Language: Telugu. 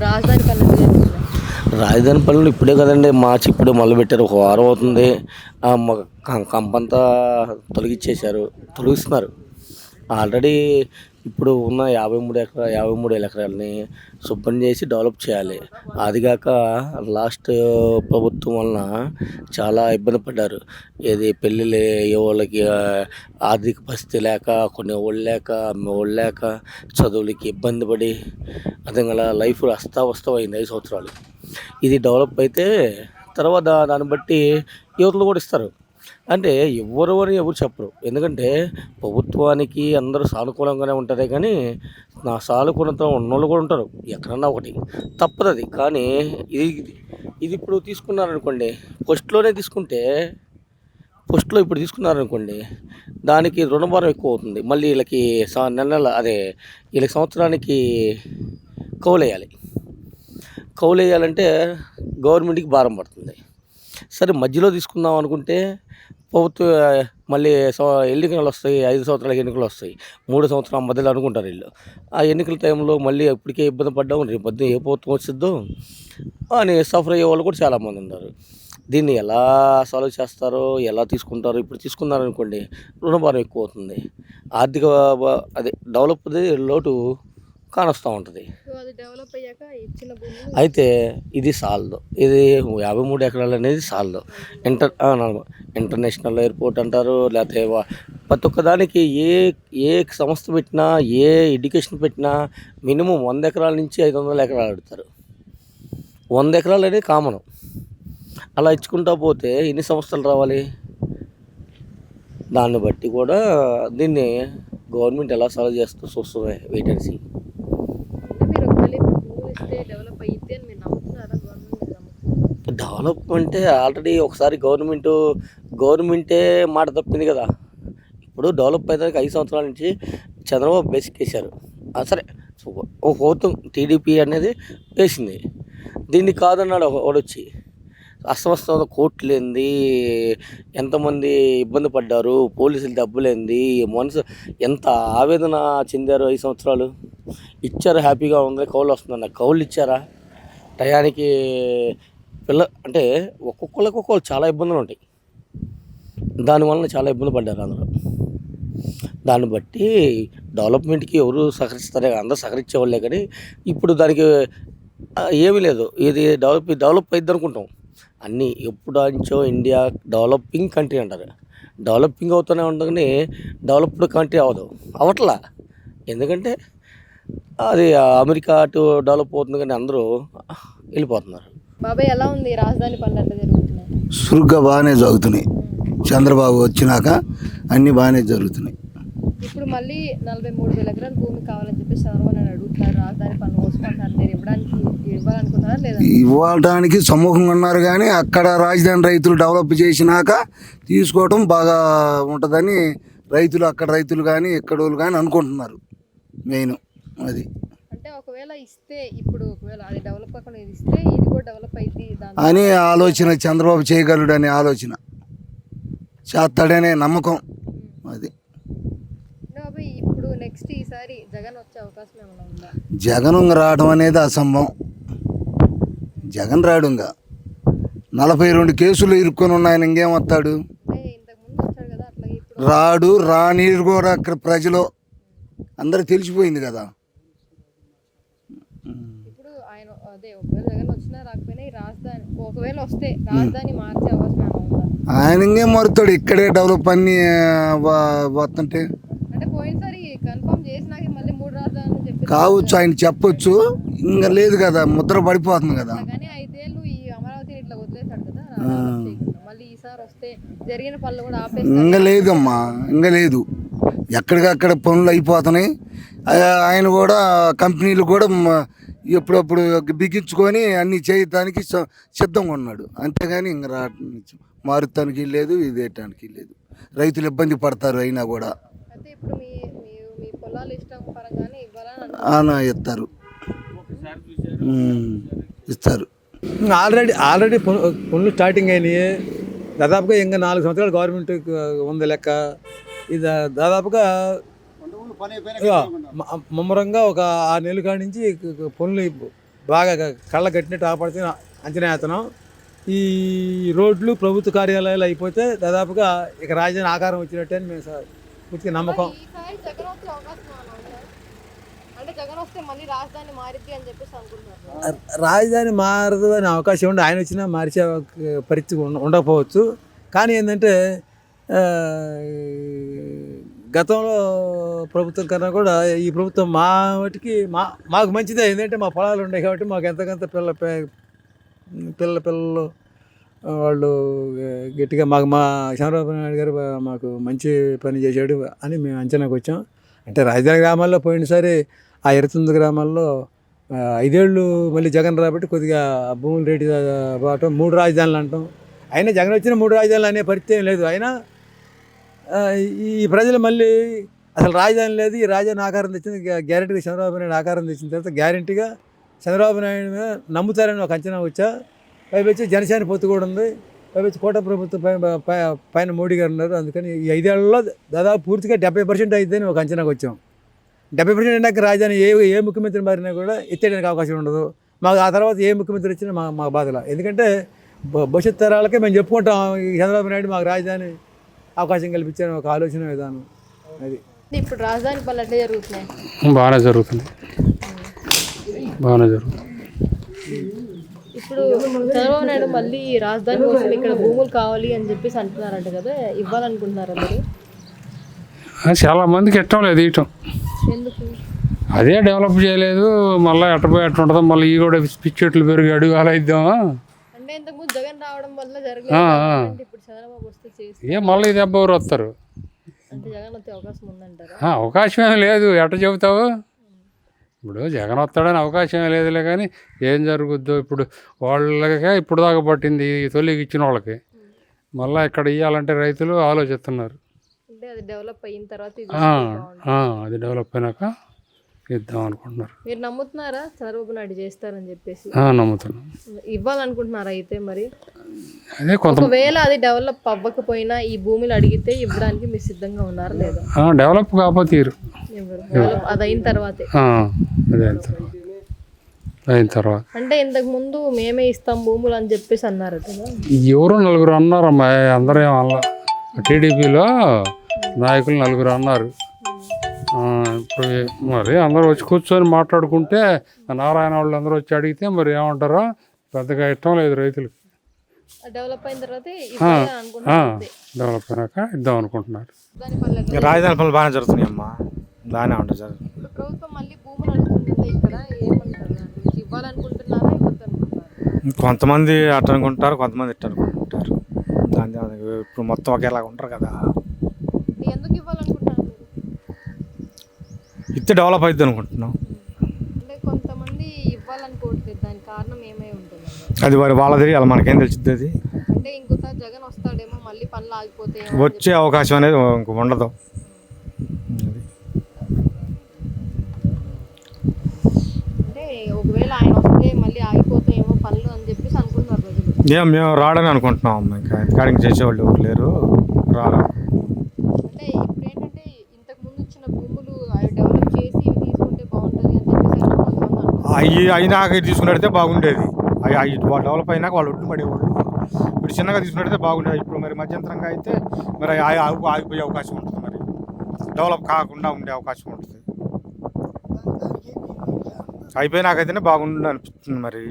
రాజధాని పనులు రాజధాని పనులు ఇప్పుడే కదండి, మార్చి ఇప్పుడే మొదలుపెట్టారు, ఒక వారం అవుతుంది. కంపంతా తొలగిస్తున్నారు ఆల్రెడీ. ఇప్పుడు ఉన్న 53,000 ఎకరాలని శుభ్రం చేసి డెవలప్ చేయాలి. అదిగాక లాస్ట్ ప్రభుత్వం వలన చాలా ఇబ్బంది పడ్డారు. ఏది పెళ్ళిళ్ళు అయ్యే వాళ్ళకి ఆర్థిక పరిస్థితి లేక, కొన్ని వాళ్ళు లేక, వాళ్ళు లేక చదువులకి ఇబ్బంది పడి అదే లైఫ్ అస్తావస్తం అయింది 5 సంవత్సరాలు. ఇది డెవలప్ అయితే తర్వాత దాన్ని బట్టి యువతలు కూడా ఇస్తారు. అంటే ఎవరు అని ఎవరు చెప్పరు, ఎందుకంటే ప్రభుత్వానికి అందరూ సానుకూలంగానే ఉంటుంది. కానీ నా సానుకూలత ఉన్నోళ్ళు కూడా ఉంటారు, ఎక్కడన్నా ఒకటి తప్పదు అది. కానీ ఇది ఇది ఇప్పుడు తీసుకున్నారనుకోండి, ఫస్ట్లో ఇప్పుడు తీసుకున్నారనుకోండి, దానికి రుణభారం ఎక్కువ అవుతుంది. మళ్ళీ వీళ్ళకి వీళ్ళకి సంవత్సరానికి కౌలు వేయాలంటే గవర్నమెంట్కి భారం పడుతుంది. సరే మధ్యలో తీసుకుందాం అనుకుంటే ప్రభుత్వం మళ్ళీ ఎన్నికలు వస్తాయి, 5 సంవత్సరాలకి ఎన్నికలు వస్తాయి, 3 సంవత్సరాల మధ్యలో అనుకుంటారు వీళ్ళు. ఆ ఎన్నికల టైంలో మళ్ళీ ఇప్పటికే ఇబ్బంది పడ్డాం, రేపు పొద్దున ఏ ప్రభుత్వం వచ్చిద్దో అని సఫర్ అయ్యే వాళ్ళు కూడా చాలామంది ఉన్నారు. దీన్ని ఎలా సాల్వ్ చేస్తారో, ఎలా తీసుకుంటారో, ఇప్పుడు తీసుకున్నారనుకోండి రుణభారం ఎక్కువ అవుతుంది, ఆర్థిక డెవలప్ లోటు కానొస్తూ ఉంటుంది. అయితే ఇది సాల్దు, ఇది 53 ఎకరాలు అనేది సాల్దు. ఇంటర్నేషనల్ ఎయిర్పోర్ట్ అంటారు, లేకపోతే ప్రతి ఒక్కదానికి ఏ సంస్థ పెట్టినా, ఏ ఎడ్యుకేషన్ పెట్టినా మినిమం 100 ఎకరాల నుంచి 500 ఎకరాలు అడుగుతారు. 100 ఎకరాలు అనేది కామను. అలా ఇచ్చుకుంటా పోతే ఎన్ని సంస్థలు రావాలి? దాన్ని బట్టి కూడా దీన్ని గవర్నమెంట్ ఎలా సాల్వ్ చేస్తూ చూస్తుంది, వెయిట్ అండ్ సీ. డెవలప్ అంటే ఆల్రెడీ ఒకసారి గవర్నమెంటే మాట తప్పింది కదా. ఇప్పుడు డెవలప్ అయ్యేదానికి 5 సంవత్సరాల నుంచి చంద్రబాబు బేసిక్ వేశారు. సరే ఒక ప్రభుత్వం టీడీపీ అనేది వేసింది, దీన్ని కాదన్నాడు ఒకడొచ్చి. అస్తమస్తం కోర్టులేంది, ఎంతమంది ఇబ్బంది పడ్డారు, పోలీసులు డబ్బులేంది, మనసు ఎంత ఆవేదన చెందారు. 5 సంవత్సరాలు ఇచ్చారు, హ్యాపీగా ఉంది, కౌలు వస్తుందన్న. కౌలు ఇచ్చారా టయానికి? అంటే ఒక్కొక్కరికి చాలా ఇబ్బందులు ఉంటాయి, దానివల్ల చాలా ఇబ్బంది పడ్డారు అందరూ. దాన్ని బట్టి డెవలప్మెంట్కి ఎవరు సహకరిస్తారే, అందరూ సహకరించేవాళ్ళే. కానీ ఇప్పుడు దానికి ఏమీ లేదు. ఇది డెవలప్ అయింది అనుకుంటాం. అన్నీ ఎప్పుడంచో ఇండియా డెవలపింగ్ కంట్రీ అంటారు, డెవలపింగ్ అవుతూనే ఉంటుంది, డెవలప్డ్ కంట్రీ అవట్లా. ఎందుకంటే అది అమెరికా అటు డెవలప్ అవుతుంది, కానీ అందరూ వెళ్ళిపోతున్నారు. బాబాయ్ ఎలా ఉంది రాజధాని పనులు ఎట్లా జరుగుతున్నాయి? సురుగ్గా బాగానే జరుగుతున్నాయి. చంద్రబాబు వచ్చినాక అన్నీ బాగానే జరుగుతున్నాయి. ఇప్పుడు మళ్ళీ 43,000 ఎకరాల భూమి కావాలని చెప్పేసి చంద్రబాబు నాయుడు అడుగుతున్నారు. రాజధాని పనులు కోసుకుంటున్నారు, మీరు ఇవ్వాలనుకుంటున్నారా లేదా? ఇవ్వడానికి సమూహంగా ఉన్నారు, కానీ అక్కడ రాజధాని రైతులు డెవలప్ చేసినాక తీసుకోవడం బాగా ఉంటుందని రైతులు కానీ ఇక్కడ వాళ్ళు కానీ అనుకుంటున్నారు. మెయిన్ అది. అంటే ఒకవేళ ఇస్తే, ఇప్పుడు ఒకవేళ అది డెవలప్ కాకుండా ఇది ఇస్తే ఇది కూడా డెవలప్ అయింది అని ఆలోచన, చంద్రబాబు చేయగలడు అనే ఆలోచన, చేస్తాడనే నమ్మకం అది. ఇప్పుడు నెక్స్ట్ ఈసారి జగన్ వచ్చే అవకాశం ఏమైనా ఉందా? జగన్ రావడం అనేది అసంభవం. జగన్ రాడుగా 42 కేసులు ఇరుక్కొని ఉన్నాయని ఇంకేం వస్తాడు? రానీరు కూడా అక్కడ ప్రజలు అందరూ తెలిసిపోయింది కదా. ఇప్పుడు ఆయన ఒకవేళ జగన్ వచ్చినా రాకపోయినా ఈ రాజధాని ఒకవేళ వస్తే రాజధాని మార్చే అవకాశం ఏమైనా ఉందా? ఆయన ఇంకేం మారుతాడు, ఇక్కడే డెవలప్ అన్ని వస్తుంటే. అంటే పోయినసారి కన్ఫర్మ్ చేసినాక మళ్ళీ 3 రాజధానులు చెప్పి కావచ్చు, ఆయన చెప్పొచ్చు, ఇంకా లేదు కదా, ముద్ర పడిపోతుంది కదా. కానీ 5 ఏళ్ళు ఈ అమరావతిని ఇట్లా వదిలేశాడు కదా, మళ్ళీ ఈసారి వస్తే జరిగిన పనులు కూడా ఆపేస్తారు. ఇంకా లేదమ్మా, ఇంకా లేదు, ఎక్కడికక్కడ పనులు అయిపోతున్నాయి. ఆయన కూడా కంపెనీలు కూడా ఎప్పుడప్పుడు బిగించుకొని అన్నీ చేయటానికి సిద్ధంగా ఉన్నాడు. అంతేగాని ఇంకా మారుతానికి లేదు, ఇదేయటానికి లేదు. రైతులు ఇబ్బంది పడతారు అయినా కూడా. ఇస్తారు. ఆల్రెడీ పనులు స్టార్టింగ్ అయినాయి. దాదాపుగా ఇంకా 4 సంవత్సరాలు గవర్నమెంట్ ఉంది లెక్క. ఇది దాదాపుగా ముమ్మరంగా ఒక 6 నెలల కాడి నుంచి పనులు బాగా కళ్ళ కట్టినట్టు ఆపడితే అంచనా వేస్తున్నాం. ఈ రోడ్లు ప్రభుత్వ కార్యాలయాలు అయిపోతే దాదాపుగా ఇక రాజధాని ఆకారం వచ్చినట్టే అని మేము పూర్తిగా నమ్మకం. ఈసారి జగన్ వచ్చే అవకాశం ఏమైనా ఉందా? అంటే జగన్ వస్తే మళ్ళీ రాజధాని మారిద్ది అని చెప్పేసి అనుకుంటున్నారు. రాజధాని మారదు అనే అవకాశం ఉండి ఆయన వచ్చినా మార్చే పరిస్థితి ఉండకపోవచ్చు. కానీ ఏంటంటే గతంలో ప్రభుత్వం కన్నా కూడా ఈ ప్రభుత్వం మా వాటికి మాకు మంచిదే. ఏంటంటే మా పొలాలు ఉన్నాయి కాబట్టి మాకు ఎంతకంత పిల్లలు వాళ్ళు గట్టిగా మా చంద్రబాబు నాయుడు గారు మాకు మంచి పని చేశాడు అని మేము అంచనాకు వచ్చాం. అంటే రాజధాని గ్రామాల్లో పోయినసారి ఆ 29 గ్రామాల్లో 5 ఏళ్ళు మళ్ళీ జగన్ రాబట్టి కొద్దిగా భూముల రేటు పోవటం, 3 రాజధానులు అంటాం. అయినా జగన్ వచ్చిన 3 రాజధానులు అనే పరిస్థితి ఏం లేదు. అయినా ఈ ప్రజలు మళ్ళీ అసలు రాజధాని లేదు, ఈ రాజధాని ఆకారం తెచ్చింది గ్యారెంటీగా చంద్రబాబు నాయుడు ఆకారం తెచ్చిన తర్వాత గ్యారెంటీగా చంద్రబాబు నాయుడు మీద నమ్ముతారని ఒక అంచనా వచ్చా. పైవచ్చి జనసేన పొత్తు కూడా ఉంది. పైవచ్చి కోట ప్రభుత్వం పైన మోడీ గారు ఉన్నారు. అందుకని ఈ 5 ఏళ్లలో దాదాపు పూర్తిగా 70% అయిద్దని ఒక అంచనాకు వచ్చాం. 70% అయినాక రాజధాని ఏ ముఖ్యమంత్రి మారినా కూడా ఎత్తేయడానికి అవకాశం ఉండదు. మాకు ఆ తర్వాత ఏ ముఖ్యమంత్రి వచ్చినా మా బాధలో. ఎందుకంటే భవిష్యత్ తరాలకే మేము చెప్పుకుంటాం ఈ చంద్రబాబు నాయుడు మాకు రాజధాని అవకాశం కల్పించాలని ఒక ఆలోచన విధానం అది. ఇప్పుడు రాజధాని పనులు ఎట్లా జరుగుతున్నాయి? బాగానే జరుగుతుంది. ఇప్పుడు చంద్రబాబు నాయుడు మళ్ళీ రాజధాని కోసం ఇక్కడ భూములు కావాలి అని చెప్పేసి అంటున్నారంట కదా, ఇవ్వాలనుకుంటున్నారా మీరు? చాలా మందికి ఇష్టం లేదు ఇవ్వటం. ఎందుకు? అదే డెవలప్ చేయలేదు. మళ్ళీ ఎట్టపోయి ఎట్ట ఉంటుందో, మళ్ళీ ఈ కూడా పిచ్చెట్లు పెరిగి అడుగు అలా ఇద్దామా. అంటే ఇంతకుముందు జగన్ రావడం వల్ల జరగలేదు, ఇప్పుడు చంద్రబాబు వస్తే చేసి మళ్ళీ ఇది ఎవరు వస్తారు. అంటే జగన్ వచ్చే అవకాశం ఉందంటారా? అవకాశం ఏం లేదు. ఎట్ట చెబుతావు? ఇప్పుడు జగన్ వస్తాడని అవకాశం లేదులే. కానీ ఏం జరుగుద్దో ఇప్పుడు వాళ్ళకే ఇప్పుడు దాకా పట్టింది తొలికి ఇచ్చిన వాళ్ళకి. మళ్ళీ ఇక్కడ ఇవ్వాలంటే రైతులు ఆలోచిస్తున్నారు. అంటే అది డెవలప్ అయిన తర్వాత అది డెవలప్ అయినాక ఇద్దాం అనుకుంటున్నారు. మీరు నమ్ముతున్నారా చంద్రబాబు నాయుడు చేస్తారని చెప్పేసి? నమ్ముతున్నాం. ఇవ్వాలనుకుంటున్నారా అయితే మరి? అదే ఒకవేళ అది డెవలప్ అవ్వకపోయినా ఈ భూమిని అడిగితే ఇవ్వడానికి మీరు సిద్ధంగా ఉన్నారా లేదా? డెవలప్ కాకపోతే డెవలప్ అది అయిన తర్వాతే. అయిన తర్వాత అంటే ఇంతకు ముందు మేమే ఇస్తాం భూములు అని చెప్పేసి అన్నారు కదా. ఎవరో 4 అన్నారమ్మా. అందరూ ఏమన్నా టీడీపీలో నాయకులు 4 అన్నారు. ఇప్పుడు మరి అందరూ వచ్చి కూర్చొని మాట్లాడుకుంటే నారాయణ వాళ్ళు అందరూ వచ్చి అడిగితే మరి ఏమంటారో పెద్దగా ఇష్టం లేదు రైతులకి. డెవలప్ అయిన తర్వాత డెవలప్ అయినాక ఇద్దాం అనుకుంటున్నారు. రాజధాని పనులు బాగానే జరుగుతున్నాయి అమ్మా, బాగానే ఉంటుంది సార్. ప్రభుత్వం మళ్ళీ భూములు అడుగుతుంది ఇక్కడ, ఏమంటారు? ఇవ్వాలనుకుంటున్నారా ఇవ్వద్దనుకుంటున్నారా? కొంతమంది అట్ట అనుకుంటారు, కొంతమంది ఇట్ట అనుకుంటారు. దాని ఇప్పుడు మొత్తం ఒకేలాగా ఉంటారు కదా. ఎందుకు ఇవ్వాలనుకుంటున్నారు? ఇస్తే డెవలప్ అవుతుంది అనుకుంటున్నాం. అంటే కొంతమంది ఇవ్వాలనుకోవట్లేదు, దానికి కారణం ఏమై ఉంటుంది? అది వాళ్ళది, అలా మనకేం తెలిసింది. అది అంటే ఇంకోసారి జగన్ వస్తాడేమో, మళ్ళీ పనులు ఆగిపోతే వచ్చే అవకాశం అనేది ఇంక ఉండదు. అంటే ఒకవేళ ఆయన వస్తే మళ్ళీ ఆగిపోతాయేమో పనులు అని చెప్పేసి అనుకుంటున్నారు ప్రజలు. మేము రాడని అనుకుంటున్నాం అమ్మా. ఇంకా ఇంతకాడికి చేసేవాళ్ళు ఎవరు లేరు, రారా. అంటే ఇప్పుడు ఏంటంటే ఇంతకు ముందు ఇచ్చిన భూములు డెవలప్ చేసి ఇవి తీసుకుంటే బాగుంటుంది అని చెప్పేసి అవి అయినాక తీసుకున్నట్టయితే బాగుండేది. అవి డెవలప్ అయినాక వాళ్ళు ఒడ్డు పడేవాళ్ళు. ఇప్పుడు చిన్నగా తీసుకున్నట్టయితే బాగుండేది. ఇప్పుడు మరి మధ్యంతరంగా అయితే మరి ఆగిపోయే అవకాశం ఉంటుంది. మరి డెవలప్ కాకుండా ఉండే అవకాశం ఉంటుంది. అయిపోయినాకైతేనే బాగుండు అనిపిస్తుంది మరి.